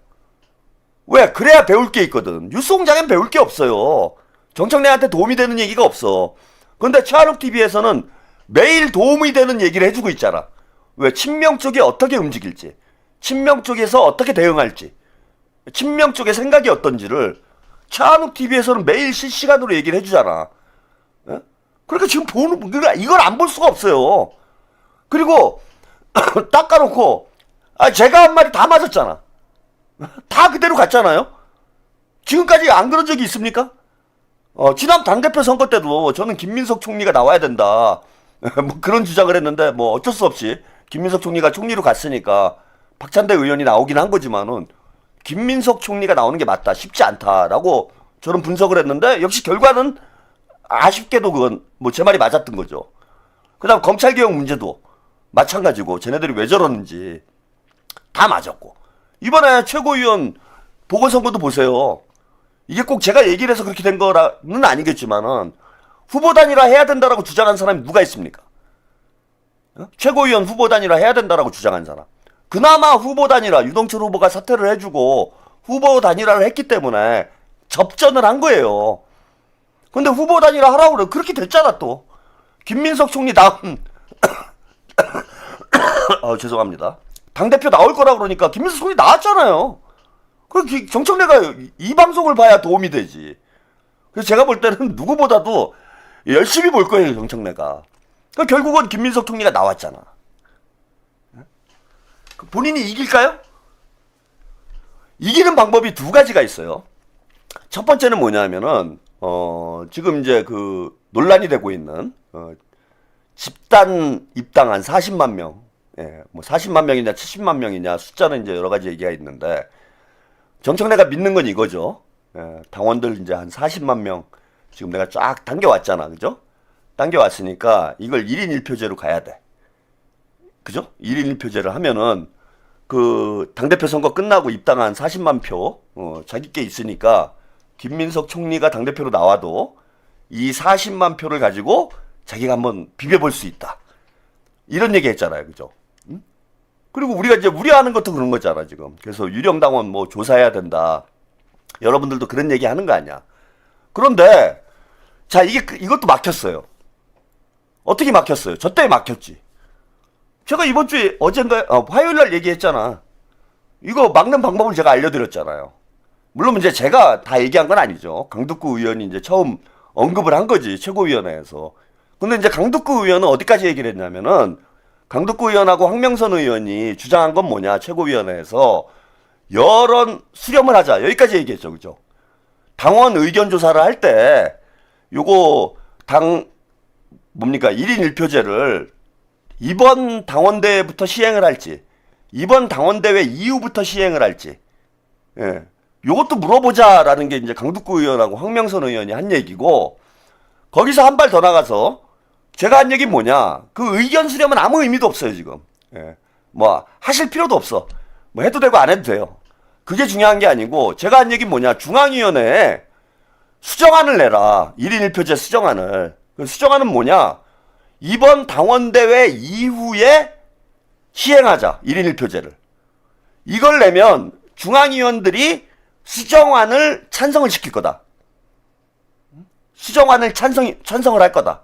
[SPEAKER 1] 왜? 그래야 배울 게 있거든. 뉴스공장엔 배울 게 없어요. 정청래한테 도움이 되는 얘기가 없어. 근데 최한욱 TV에서는 매일 도움이 되는 얘기를 해주고 있잖아. 왜? 친명 쪽이 어떻게 움직일지, 친명 쪽에서 어떻게 대응할지, 친명 쪽의 생각이 어떤지를 최한욱 TV에서는 매일 실시간으로 얘기를 해주잖아. 예? 그러니까 지금 이걸 안 볼 수가 없어요. 그리고 닦아놓고 제가 한 말이 다 맞았잖아. 다 그대로 갔잖아요. 지금까지 안 그런 적이 있습니까? 지난 당대표 선거 때도 저는 김민석 총리가 나와야 된다. 뭐 그런 주장을 했는데 뭐 어쩔 수 없이 김민석 총리가 총리로 갔으니까 박찬대 의원이 나오긴 한 거지만은 김민석 총리가 나오는 게 맞다. 쉽지 않다라고 저는 분석을 했는데 역시 결과는 아쉽게도 그건 뭐 제 말이 맞았던 거죠. 그다음 검찰개혁 문제도 마찬가지고 쟤네들이 왜 저러는지 다 맞았고 이번에 최고위원 보궐선거도 보세요. 이게 꼭 제가 얘기를 해서 그렇게 된 거는 아니겠지만은 후보 단일화 해야 된다라고 주장한 사람이 누가 있습니까? 최고위원 후보 단일화 해야 된다라고 주장한 사람. 그나마 후보 단일화 유동철 후보가 사퇴를 해주고 후보 단일화를 했기 때문에 접전을 한 거예요. 근데 후보 단일화 하라고 그래. 그렇게 됐잖아 또. 김민석 총리 다음 죄송합니다. 당대표 나올 거라고 그러니까 김민석 총리 나왔잖아요. 그 정청래가 이 방송을 봐야 도움이 되지. 그래서 제가 볼 때는 누구보다도 열심히 볼 거예요, 정청래가. 결국은 김민석 총리가 나왔잖아. 본인이 이길까요? 이기는 방법이 두 가지가 있어요. 첫 번째는 뭐냐면은 지금 이제 그 논란이 되고 있는 집단 입당한 40만 명, 뭐 40만 명이냐 70만 명이냐 숫자는 이제 여러 가지 얘기가 있는데 정청래가 믿는 건 이거죠. 당원들 이제 한 40만 명 지금 내가 쫙 당겨왔잖아, 그죠? 당겨왔으니까 이걸 1인 1표제로 가야 돼. 그죠? 1인 1표제를 하면은 그 당대표 선거 끝나고 입당한 40만 표 자기께 있으니까 김민석 총리가 당대표로 나와도 이 40만 표를 가지고 자기가 한번 비벼볼 수 있다. 이런 얘기 했잖아요, 그죠? 응? 그리고 우리가 이제 우려하는 것도 그런 거잖아, 지금. 그래서 유령당원 뭐 조사해야 된다. 여러분들도 그런 얘기 하는 거 아니야. 그런데 자, 이것도 막혔어요. 어떻게 막혔어요? 저 때문에 막혔지. 제가 이번 주에 어젠가 화요일 날 얘기했잖아. 이거 막는 방법을 제가 알려드렸잖아요. 물론 이제 제가 다 얘기한 건 아니죠. 강두구 의원이 이제 처음 언급을 한 거지, 최고위원회에서. 근데 이제 강두구 의원은 어디까지 얘기를 했냐면은 강두구 의원하고 황명선 의원이 주장한 건 뭐냐, 최고위원회에서 여론 수렴을 하자, 여기까지 얘기했죠, 그죠? 당원 의견 조사를 할 때 요거 뭡니까 1인 1표제를 이번 당원대회부터 시행을 할지 이번 당원대회 이후부터 시행을 할지 요것도 물어보자라는 게 이제 강두구 의원하고 황명선 의원이 한 얘기고, 거기서 한 발 더 나가서 제가 한 얘기는 뭐냐, 그 의견 수렴은 아무 의미도 없어요 지금. 뭐 하실 필요도 없어. 뭐 해도 되고 안 해도 돼요. 그게 중요한 게 아니고 제가 한 얘기는 뭐냐, 중앙위원회에 수정안을 내라. 1인 1표제 수정안을. 그 수정안은 뭐냐, 이번 당원대회 이후에 시행하자, 1인 1표제를. 이걸 내면 중앙위원들이 수정안을 찬성을 시킬 거다. 수정안을 찬성을 할 거다.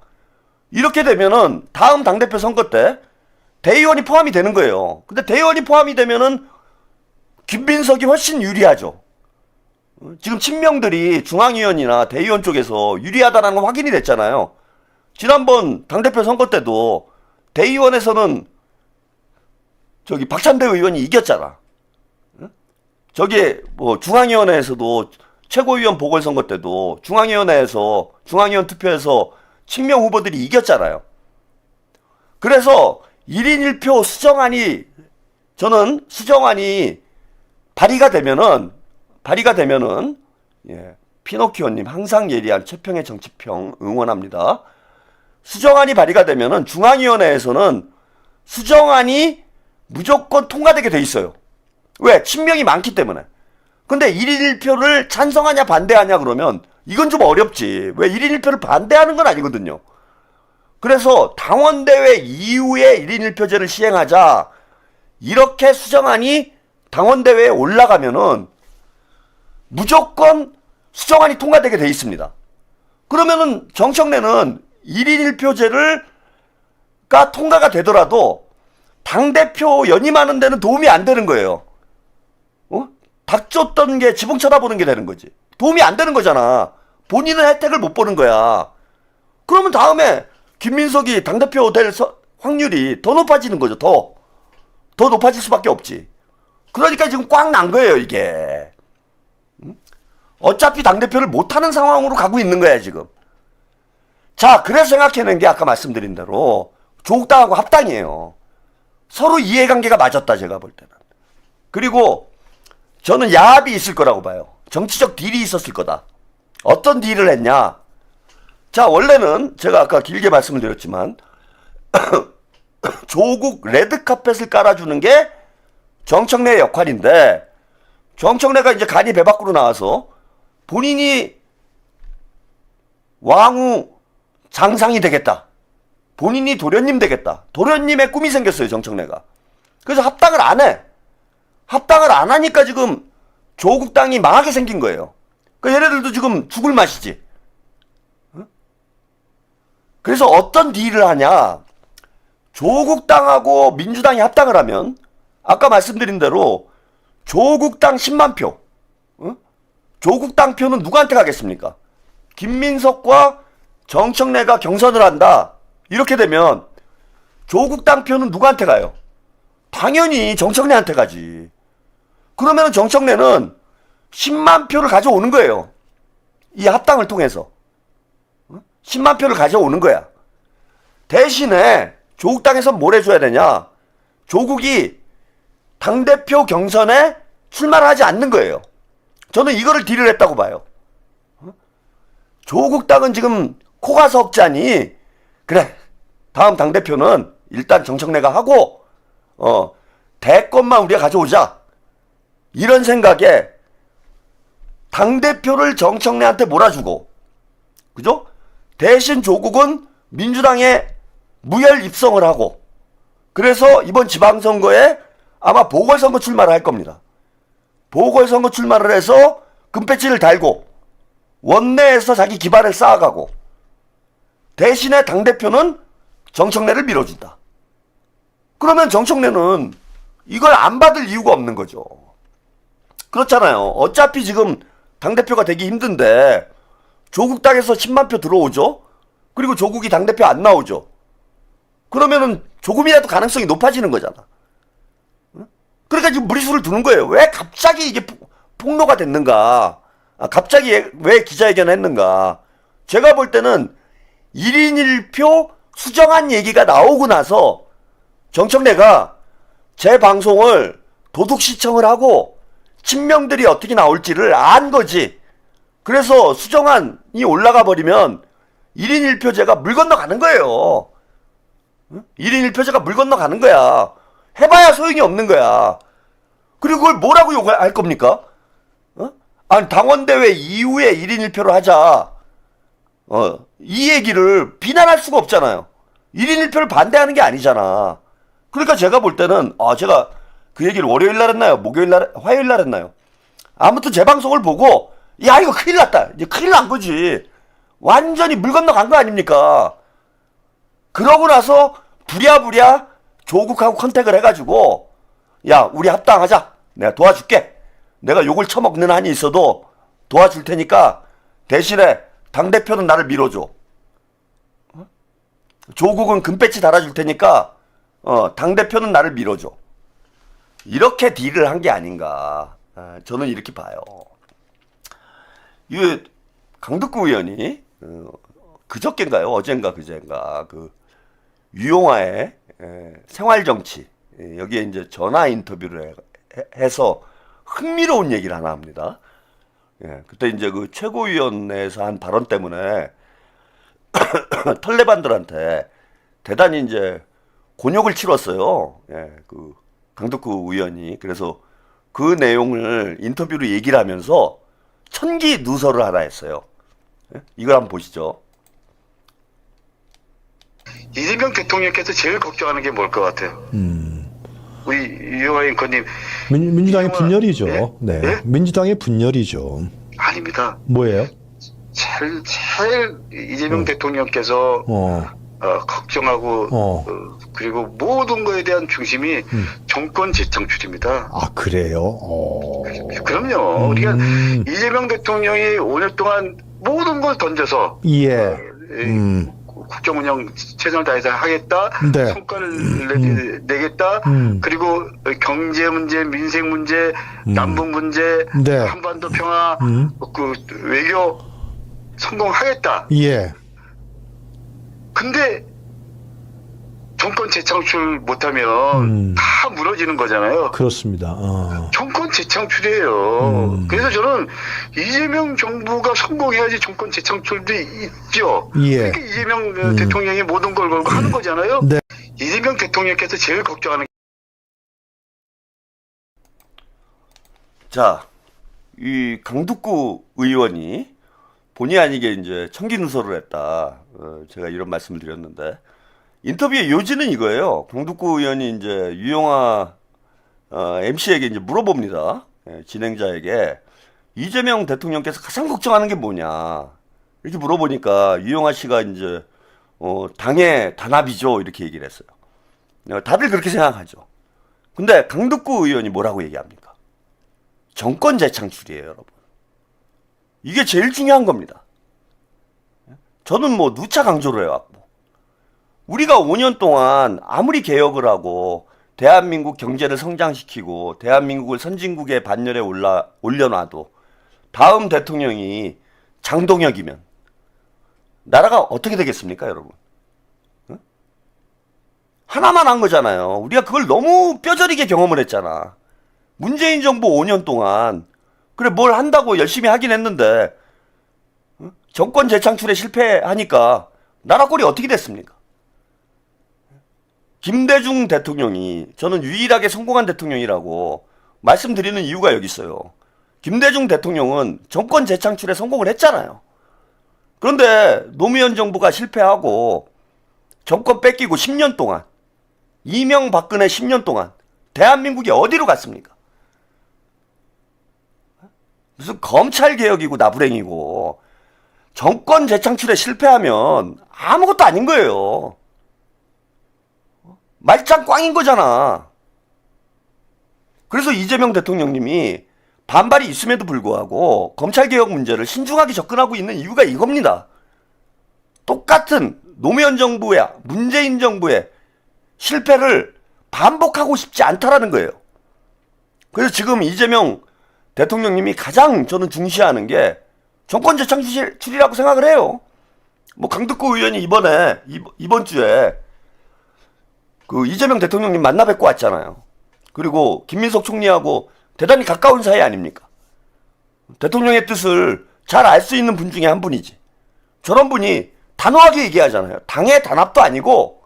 [SPEAKER 1] 이렇게 되면은 다음 당대표 선거 때 대의원이 포함이 되는 거예요. 근데 대의원이 포함이 되면은 김민석이 훨씬 유리하죠. 지금 친명들이 중앙위원이나 대의원 쪽에서 유리하다는 건 확인이 됐잖아요. 지난번 당대표 선거 때도 대의원에서는 저기 박찬대 의원이 이겼잖아. 저기 뭐 중앙위원회에서도 최고위원 보궐선거 때도 중앙위원회에서 중앙위원 투표에서 친명 후보들이 이겼잖아요. 그래서 1인 1표 수정안이, 저는 수정안이 발의가 되면은 피노키오님 항상 예리한 최평의 정치평 응원합니다. 수정안이 발의가 되면은 중앙위원회에서는 수정안이 무조건 통과되게 돼 있어요. 왜? 친명이 많기 때문에. 근데 1인 1표를 찬성하냐 반대하냐 그러면 이건 좀 어렵지. 왜? 1인 1표를 반대하는 건 아니거든요. 그래서 당원대회 이후에 1인 1표제를 시행하자, 이렇게 수정안이 당원대회에 올라가면은 무조건 수정안이 통과되게 돼 있습니다. 그러면은 정청래는 1인 1표제가 통과가 되더라도 당대표 연임하는 데는 도움이 안 되는 거예요. 닥쳤던 게 지붕 쳐다보는 게 되는 거지. 도움이 안 되는 거잖아. 본인은 혜택을 못 보는 거야. 그러면 다음에 김민석이 당대표 될 확률이 더 높아지는 거죠. 더 높아질 수밖에 없지. 그러니까 지금 꽉 난 거예요, 이게. 어차피 당대표를 못하는 상황으로 가고 있는 거야, 지금. 자, 그래서 생각해낸 게 아까 말씀드린 대로 조국당하고 합당이에요. 서로 이해관계가 맞았다, 제가 볼 때는. 그리고 저는 야합이 있을 거라고 봐요. 정치적 딜이 있었을 거다. 어떤 딜을 했냐? 자, 원래는 제가 아까 길게 말씀을 드렸지만 조국 레드카펫을 깔아주는 게 정청래의 역할인데, 정청래가 이제 간이 배 밖으로 나와서 본인이 왕후 장상이 되겠다. 본인이 도련님 되겠다. 도련님의 꿈이 생겼어요, 정청래가. 그래서 합당을 안 해. 합당을 안 하니까 지금 조국당이 망하게 생긴 거예요. 그러니까 얘네들도 지금 죽을 맛이지. 그래서 어떤 딜을 하냐. 조국당하고 민주당이 합당을 하면 아까 말씀드린 대로 조국당 10만 표. 조국당 표는 누구한테 가겠습니까? 김민석과 정청래가 경선을 한다. 이렇게 되면 조국당 표는 누구한테 가요? 당연히 정청래한테 가지. 그러면 정청래는 10만 표를 가져오는 거예요. 이 합당을 통해서. 10만 표를 가져오는 거야. 대신에 조국당에서 뭘 해줘야 되냐? 조국이 당대표 경선에 출마를 하지 않는 거예요. 저는 이거를 딜을 했다고 봐요. 조국당은 지금 코가 석자니 그래, 다음 당대표는 일단 정청래가 하고 대권만 우리가 가져오자, 이런 생각에 당대표를 정청래한테 몰아주고, 그죠? 대신 조국은 민주당에 무혈 입성을 하고, 그래서 이번 지방선거에 아마 보궐선거 출마를 할 겁니다. 보궐선거 출마를 해서 금배지를 달고 원내에서 자기 기반을 쌓아가고, 대신에 당대표는 정청래를 밀어준다. 그러면 정청래는 이걸 안 받을 이유가 없는 거죠. 그렇잖아요. 어차피 지금 당대표가 되기 힘든데 조국당에서 10만 표 들어오죠. 그리고 조국이 당대표 안 나오죠. 그러면은 조금이라도 가능성이 높아지는 거잖아. 그러니까 지금 무리수를 두는 거예요. 왜 갑자기 이게 폭로가 됐는가? 갑자기 왜 기자회견을 했는가? 제가 볼 때는 1인 1표 수정한 얘기가 나오고 나서 정청래가 제 방송을 도둑 시청을 하고 친명들이 어떻게 나올지를 안 거지. 그래서 수정안이 올라가 버리면 1인 1표제가 물 건너가는 거예요. 1인 1표제가 물 건너가는 거야. 해봐야 소용이 없는 거야. 그리고 그걸 뭐라고 욕을 할 겁니까? 아니, 당원대회 이후에 1인 1표를 하자. 이 얘기를 비난할 수가 없잖아요. 1인 1표를 반대하는 게 아니잖아. 그러니까 제가 볼 때는, 제가 그 얘기를 월요일 날 했나요? 목요일 날, 화요일 날 했나요? 아무튼 제 방송을 보고, 야, 이거 큰일 났다. 이제 큰일 난 거지. 완전히 물 건너간 거 아닙니까? 그러고 나서 부랴부랴 조국하고 컨택을 해가지고, 야, 우리 합당하자. 내가 도와줄게. 내가 욕을 처먹는 한이 있어도 도와줄 테니까 대신에 당대표는 나를 밀어줘. 조국은 금배지 달아줄 테니까 당대표는 나를 밀어줘. 이렇게 딜을 한 게 아닌가. 저는 이렇게 봐요. 이 강덕구 의원이 그저께인가요? 어젠가 그젠가 그 유용화의 생활정치, 여기에 이제 전화 인터뷰를 해서 흥미로운 얘기를 하나 합니다. 그때 이제 그 최고위원회에서 한 발언 때문에 털레반들한테 대단히 이제 곤욕을 치렀어요. 그 강덕구 의원이. 그래서 그 내용을 인터뷰로 얘기를 하면서 천기 누설을 하나 했어요. 이걸 한번 보시죠.
[SPEAKER 2] 이재명 대통령께서 제일 걱정하는 게 뭘 것 같아요? 우리 유영아 앵커님.
[SPEAKER 3] 민주당의 분열이죠.
[SPEAKER 2] 네?
[SPEAKER 3] 네.
[SPEAKER 2] 네?
[SPEAKER 3] 민주당의 분열이죠.
[SPEAKER 2] 아닙니다.
[SPEAKER 3] 뭐예요?
[SPEAKER 2] 제일 이재명 대통령께서 걱정하고 그리고 모든 거에 대한 중심이 정권 재창출입니다.
[SPEAKER 3] 아, 그래요?
[SPEAKER 2] 그럼요. 우리가 이재명 대통령이 5년 동안 모든 걸 던져서
[SPEAKER 3] 예.
[SPEAKER 2] 국정 운영 최선을 다해서 하겠다.
[SPEAKER 3] 네.
[SPEAKER 2] 성과를 내겠다. 그리고 경제 문제, 민생 문제, 남북 문제,
[SPEAKER 3] 네.
[SPEAKER 2] 한반도 평화, 그 외교 성공하겠다.
[SPEAKER 3] 예.
[SPEAKER 2] 근데 정권 재창출 못하면 다 무너지는 거잖아요.
[SPEAKER 3] 그렇습니다.
[SPEAKER 2] 정권 재창출이에요. 그래서 저는 이재명 정부가 성공해야지 정권 재창출도 있죠.
[SPEAKER 3] 예.
[SPEAKER 2] 그러니까 이재명 대통령이 모든 걸 걸고 하는 거잖아요.
[SPEAKER 3] 네.
[SPEAKER 2] 이재명 대통령께서 제일 걱정하는
[SPEAKER 1] 자, 이 강두구 의원이 본의 아니게 이제 청기 누설을 했다. 제가 이런 말씀을 드렸는데 인터뷰의 요지는 이거예요. 강두구 의원이 이제 유영아 MC에게 이제 물어봅니다. 진행자에게 이재명 대통령께서 가장 걱정하는 게 뭐냐 이렇게 물어보니까 유영아 씨가 이제 당의 단합이죠 이렇게 얘기를 했어요. 다들 그렇게 생각하죠. 근데 강두구 의원이 뭐라고 얘기합니까? 정권 재창출이에요, 여러분. 이게 제일 중요한 겁니다. 저는 뭐 누차 강조를 해왔고 우리가 5년 동안 아무리 개혁을 하고 대한민국 경제를 성장시키고 대한민국을 선진국의 반열에 올려놔도 다음 대통령이 장동혁이면 나라가 어떻게 되겠습니까, 여러분? 응? 하나만 한 거잖아요. 우리가 그걸 너무 뼈저리게 경험을 했잖아. 문재인 정부 5년 동안 그래 뭘 한다고 열심히 하긴 했는데 정권 재창출에 실패하니까 나라 꼴이 어떻게 됐습니까? 김대중 대통령이 저는 유일하게 성공한 대통령이라고 말씀드리는 이유가 여기 있어요. 김대중 대통령은 정권 재창출에 성공을 했잖아요. 그런데 노무현 정부가 실패하고 정권 뺏기고 10년 동안 이명박근혜 10년 동안 대한민국이 어디로 갔습니까? 무슨 검찰개혁이고 나부랭이고 정권 재창출에 실패하면 아무것도 아닌 거예요. 말짱 꽝인 거잖아. 그래서 이재명 대통령님이 반발이 있음에도 불구하고 검찰개혁 문제를 신중하게 접근하고 있는 이유가 이겁니다. 똑같은 노무현 정부의 문재인 정부의 실패를 반복하고 싶지 않다라는 거예요. 그래서 지금 이재명 대통령님이 가장 저는 중시하는 게 정권 재창출이라고 생각을 해요. 뭐 강두구 의원이 이번 주에 그 이재명 대통령님 만나 뵙고 왔잖아요. 그리고 김민석 총리하고 대단히 가까운 사이 아닙니까? 대통령의 뜻을 잘 알 수 있는 분 중에 한 분이지. 저런 분이 단호하게 얘기하잖아요. 당의 단합도 아니고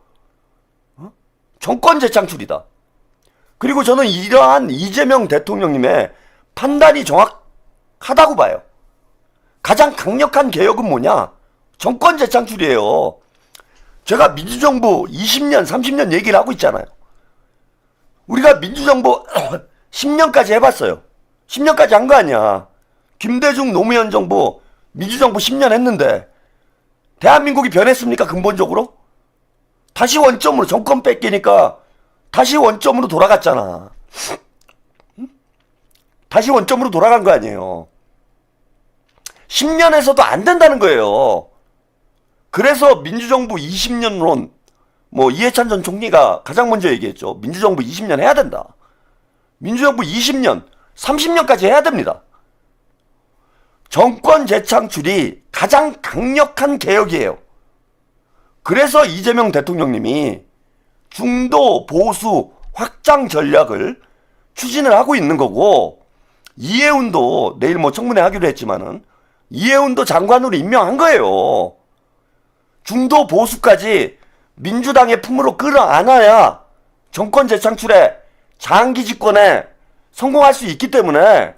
[SPEAKER 1] 정권 재창출이다. 그리고 저는 이러한 이재명 대통령님의 판단이 정확하다고 봐요. 가장 강력한 개혁은 뭐냐? 정권 재창출이에요. 제가 민주정부 20년, 30년 얘기를 하고 있잖아요. 우리가 민주정부 10년까지 해봤어요. 10년까지 한 거 아니야. 김대중 노무현 정부, 민주정부 10년 했는데 대한민국이 변했습니까? 근본적으로? 다시 원점으로 정권 뺏기니까 다시 원점으로 돌아갔잖아. 다시 원점으로 돌아간 거 아니에요. 10년에서도 안 된다는 거예요. 그래서 민주정부 20년론 뭐 이해찬 전 총리가 가장 먼저 얘기했죠. 민주정부 20년 해야 된다. 민주정부 20년, 30년까지 해야 됩니다. 정권 재창출이 가장 강력한 개혁이에요. 그래서 이재명 대통령님이 중도 보수 확장 전략을 추진을 하고 있는 거고 이해운도 내일 뭐 청문회 하기로 했지만은 이해운도 장관으로 임명한 거예요. 중도 보수까지 민주당의 품으로 끌어안아야 정권 재창출에 장기 집권에 성공할 수 있기 때문에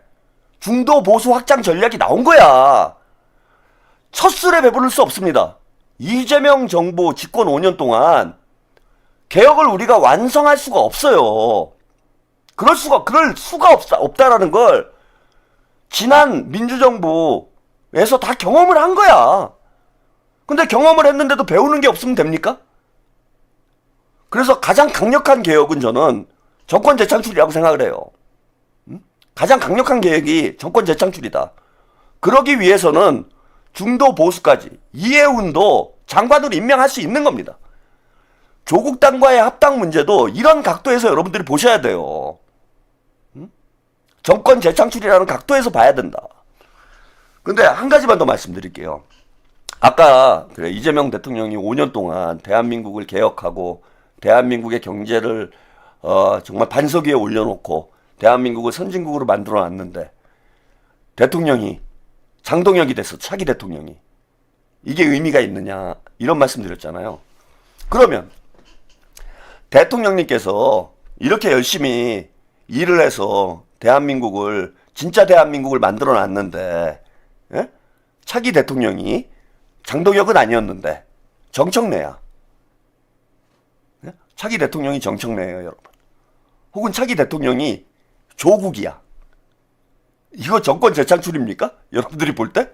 [SPEAKER 1] 중도 보수 확장 전략이 나온 거야. 첫 술에 배부를 수 없습니다. 이재명 정부 집권 5년 동안 개혁을 우리가 완성할 수가 없어요. 그럴 수가 없다라는 걸 지난 민주정부 에서 다 경험을 한 거야. 근데 경험을 했는데도 배우는 게 없으면 됩니까? 그래서 가장 강력한 개혁은 저는 정권 재창출이라고 생각을 해요. 가장 강력한 개혁이 정권 재창출이다. 그러기 위해서는 중도 보수까지 이해운도 장관으로 임명할 수 있는 겁니다. 조국 당과의 합당 문제도 이런 각도에서 여러분들이 보셔야 돼요. 정권 재창출이라는 각도에서 봐야 된다. 근데 한 가지만 더 말씀드릴게요. 아까 그래 이재명 대통령이 5년 동안 대한민국을 개혁하고 대한민국의 경제를 정말 반석 위에 올려놓고 대한민국을 선진국으로 만들어놨는데 대통령이 장동혁이 됐어. 차기 대통령이. 이게 의미가 있느냐 이런 말씀 드렸잖아요. 그러면 대통령님께서 이렇게 열심히 일을 해서 대한민국을 진짜 대한민국을 만들어놨는데 예? 차기 대통령이 장동혁은 아니었는데 정청래야. 예? 차기 대통령이 정청래예요, 여러분. 혹은 차기 대통령이 조국이야. 이거 정권 재창출입니까? 여러분들이 볼 때?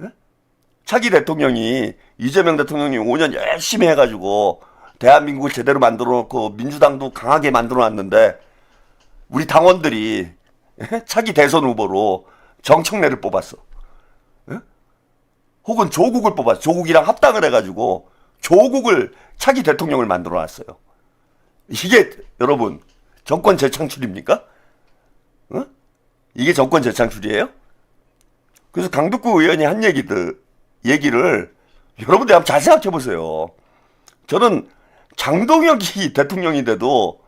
[SPEAKER 1] 예? 차기 대통령이 이재명 대통령이 5년 열심히 해가지고 대한민국을 제대로 만들어놓고 민주당도 강하게 만들어놨는데 우리 당원들이 예? 차기 대선 후보로 정청래를 뽑았어. 예? 혹은 조국을 뽑았어. 조국이랑 합당을 해가지고 조국을 차기 대통령을 만들어놨어요. 이게 여러분 정권 재창출입니까? 어? 이게 정권 재창출이에요? 그래서 강두구 의원이 한 얘기를 여러분들 한번 잘 생각해 보세요. 저는 장동혁이 대통령이 돼도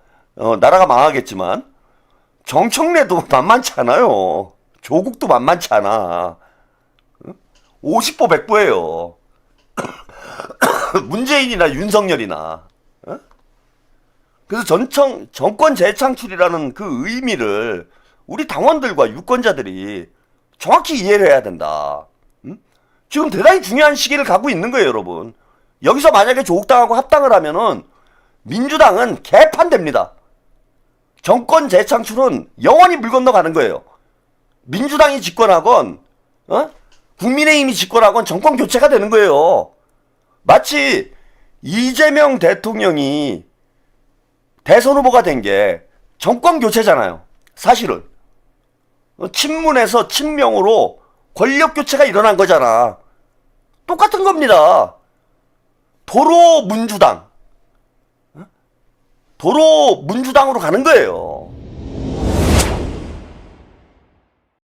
[SPEAKER 1] 나라가 망하겠지만 정청래도 만만치 않아요. 조국도 만만치 않아. 50보 100보예요. 문재인이나 윤석열이나. 그래서 정권 재창출이라는 그 의미를 우리 당원들과 유권자들이 정확히 이해를 해야 된다. 지금 대단히 중요한 시기를 가고 있는 거예요, 여러분. 여기서 만약에 조국당하고 합당을 하면은 민주당은 개판됩니다. 정권 재창출은 영원히 물 건너가는 거예요. 민주당이 집권하건 국민의힘이 집권하건 정권 교체가 되는 거예요. 마치 이재명 대통령이 대선 후보가 된 게 정권 교체잖아요. 사실은. 친문에서 친명으로 권력 교체가 일어난 거잖아. 똑같은 겁니다. 도로 문주당. 도로 문주당으로 가는 거예요.